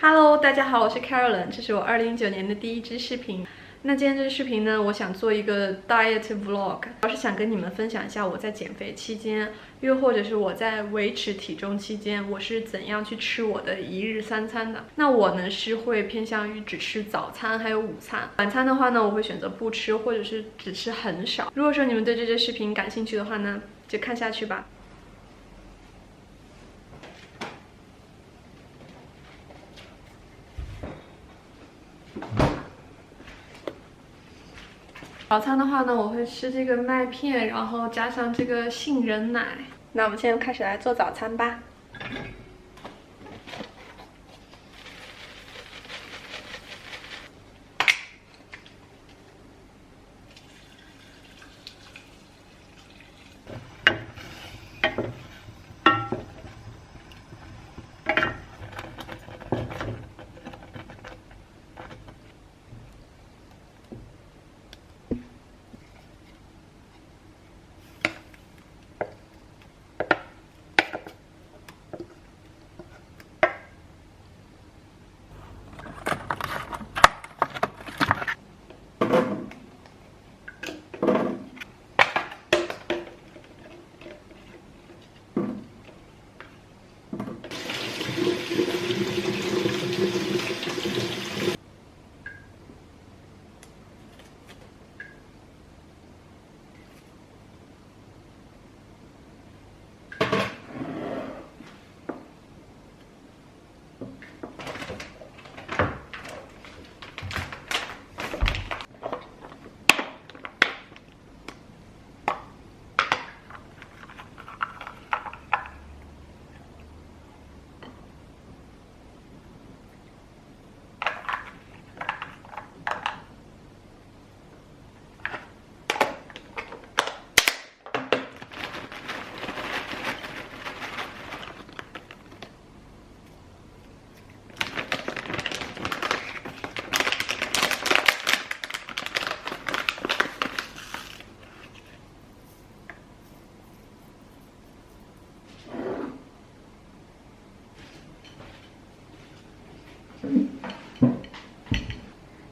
Hello，大家好，我是 Carolyn，这是我2019年的第一支视频。那今天这个视频呢，我想做一个 diet vlog，我是想跟你们分享一下我在减肥期间，又或者是我在维持体重期间，我是怎样去吃我的一日三餐的。那我呢是会偏向于只吃早餐还有午餐，晚餐的话呢，我会选择不吃，或者是只吃很少。如果说你们对这支视频感兴趣的话呢，就看下去吧。早餐的话呢，我会吃这个麦片，然后加上这个杏仁奶。那我们现在开始来做早餐吧。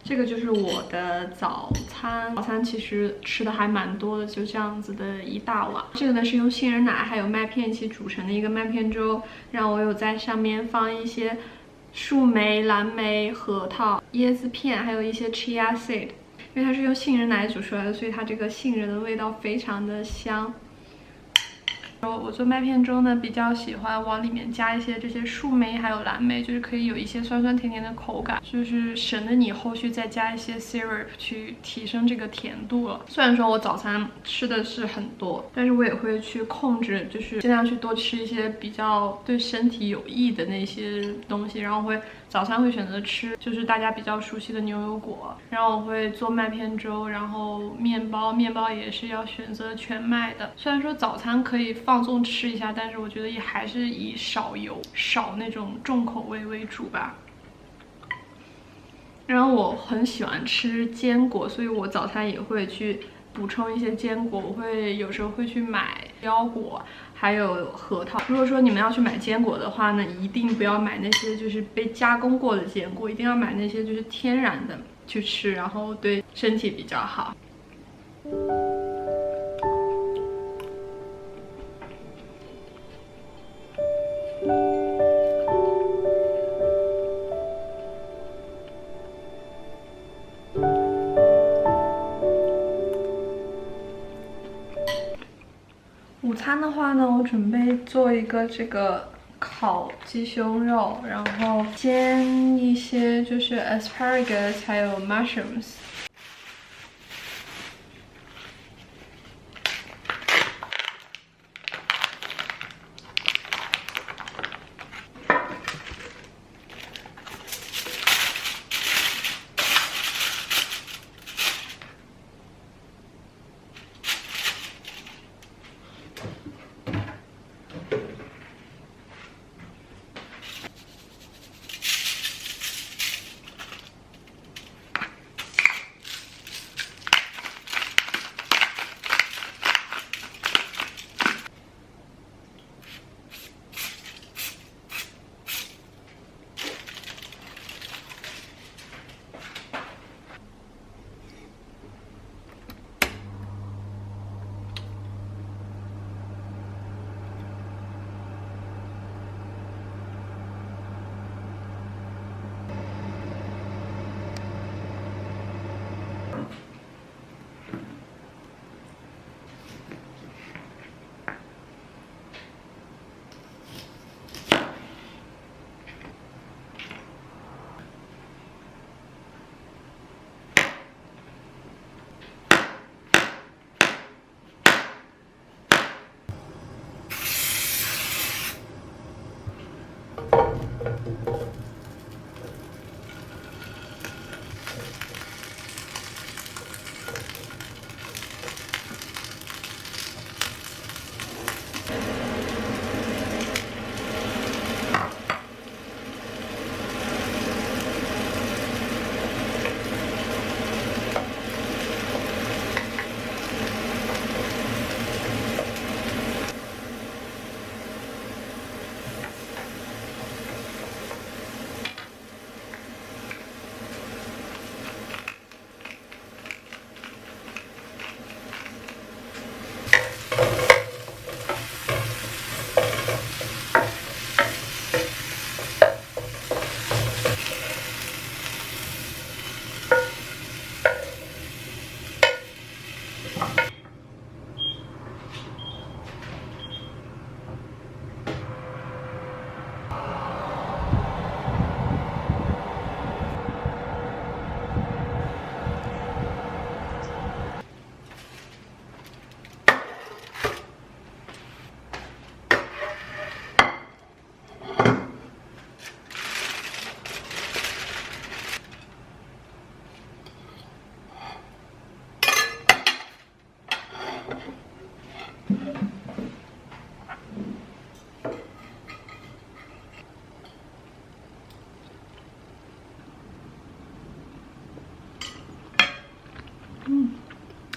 这个就是我的早餐，早餐其实吃的还蛮多的，就这样子的一大碗。这个呢是用杏仁奶还有麦片一起煮成的一个麦片粥，然后我有在上面放一些树莓、蓝莓、核桃、椰子片，还有一些 chia seed， 因为它是用杏仁奶煮出来的，所以它这个杏仁的味道非常的香。我做麦片粥呢，比较喜欢往里面加一些这些树莓还有蓝莓，就是可以有一些酸酸甜甜的口感，就是省得你后续再加一些 syrup 去提升这个甜度了。虽然说我早餐吃的是很多，但是我也会去控制，就是尽量去多吃一些比较对身体有益的那些东西，然后早餐会选择吃就是大家比较熟悉的牛油果，然后我会做麦片粥，然后面包也是要选择全麦的。虽然说早餐可以放纵吃一下，但是我觉得也还是以少油、少那种重口味为主吧。然后我很喜欢吃坚果，所以我早餐也会去补充一些坚果，我会有时候会去买腰果，还有核桃。如果说你们要去买坚果的话呢，一定不要买那些就是被加工过的坚果，一定要买那些就是天然的去吃，然后对身体比较好。午餐的话呢，我准备做一个这个烤鸡胸肉，然后煎一些就是 asparagus 还有 mushrooms。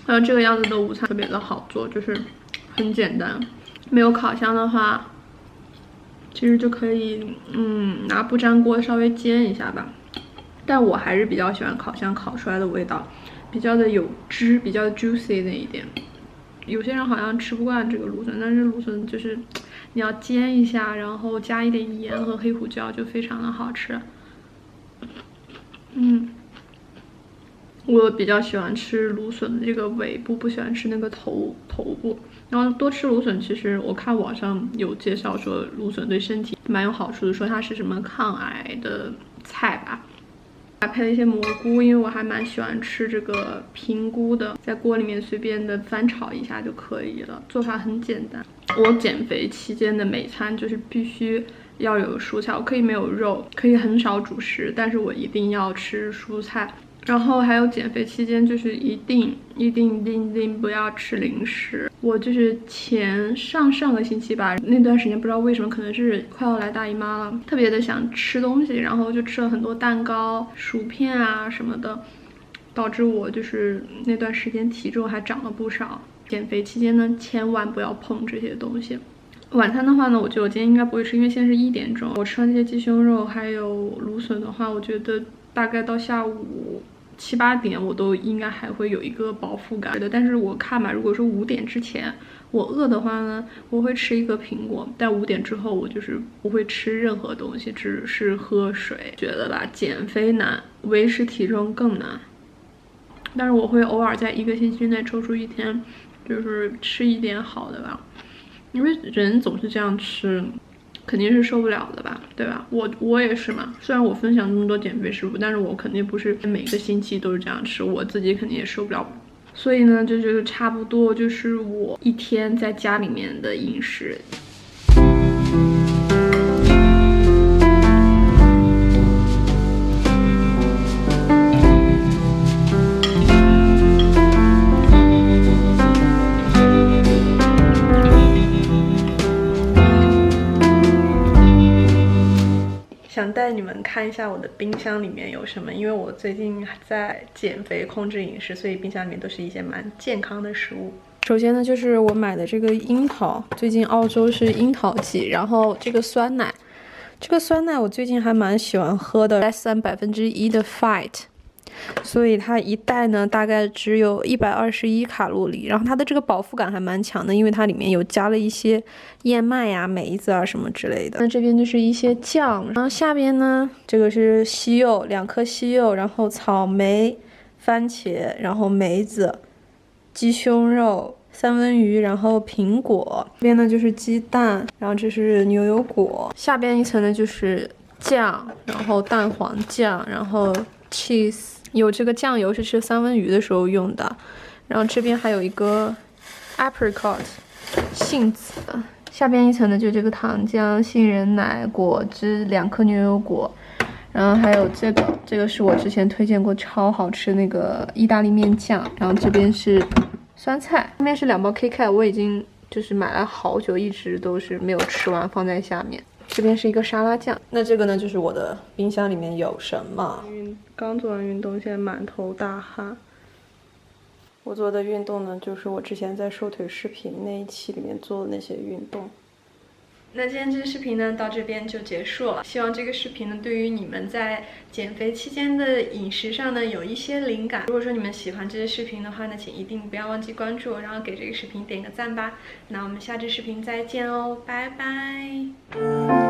然后这个样子的午餐特别的好做，就是很简单。没有烤箱的话，其实就可以拿不粘锅稍微煎一下吧。但我还是比较喜欢烤箱烤出来的味道，比较的有汁，比较 juicy 那一点。有些人好像吃不惯这个芦笋，但是芦笋就是你要煎一下，然后加一点盐和黑胡椒，就非常的好吃。我比较喜欢吃芦笋的这个尾部，不喜欢吃那个头部。然后多吃芦笋，其实我看网上有介绍说芦笋对身体蛮有好处的，说它是什么抗癌的菜吧。还配了一些蘑菇，因为我还蛮喜欢吃这个平菇的，在锅里面随便的翻炒一下就可以了，做法很简单。我减肥期间的每餐就是必须要有蔬菜，我可以没有肉，可以很少主食，但是我一定要吃蔬菜。然后还有减肥期间，就是一定不要吃零食。我就是上个星期吧，那段时间不知道为什么，可能是快要来大姨妈了，特别的想吃东西，然后就吃了很多蛋糕、薯片啊什么的，导致我就是那段时间体重还长了不少。减肥期间呢，千万不要碰这些东西。晚餐的话呢，我觉得我今天应该不会吃，因为现在是1点钟。我吃完这些鸡胸肉还有芦笋的话，我觉得大概到下午7、8点我都应该还会有一个饱腹感的。但是我看吧，如果说5点之前我饿的话呢，我会吃一个苹果，但5点之后我就是不会吃任何东西，只是喝水。觉得吧，减肥难，维持体重更难。但是我会偶尔在1个星期内抽出1天，就是吃一点好的吧。因为人总是这样吃，肯定是受不了的吧，对吧？我也是嘛。虽然我分享那么多减肥食谱，但是我肯定不是每个星期都是这样吃，我自己肯定也受不了。所以呢，这就是差不多就是我一天在家里面的饮食。想带你们看一下我的冰箱里面有什么，因为我最近在减肥控制饮食，所以冰箱里面都是一些蛮健康的食物。首先呢，就是我买的这个樱桃，最近澳洲是樱桃季，然后这个酸奶，我最近还蛮喜欢喝的 ，less than 1%的 Fight。所以它一袋呢大概只有121卡路里，然后它的这个饱腹感还蛮强的，因为它里面有加了一些燕麦呀、梅子啊什么之类的。那这边就是一些酱，然后下边呢这个是西柚，2颗西柚，然后草莓、番茄，然后梅子、鸡胸肉、三文鱼，然后苹果。这边呢就是鸡蛋，然后这是牛油果。下边一层呢就是酱，然后蛋黄酱，然后 cheese。有这个酱油是吃三文鱼的时候用的，然后这边还有一个 apricot 杏子，下边一层的就这个糖浆、杏仁奶、果汁、2颗牛油果，然后还有这个是我之前推荐过超好吃那个意大利面酱，然后这边是酸菜，上面是2包 KitKat， 我已经就是买了好久，一直都是没有吃完，放在下面。这边是一个沙拉酱，那这个呢就是我的冰箱里面有什么？刚做完运动，现在满头大汗。我做的运动呢，就是我之前在瘦腿视频那一期里面做的那些运动。那今天这个视频呢，到这边就结束了。希望这个视频呢，对于你们在减肥期间的饮食上呢，有一些灵感。如果说你们喜欢这些视频的话呢，请一定不要忘记关注，然后给这个视频点个赞吧。那我们下支视频再见哦，拜拜。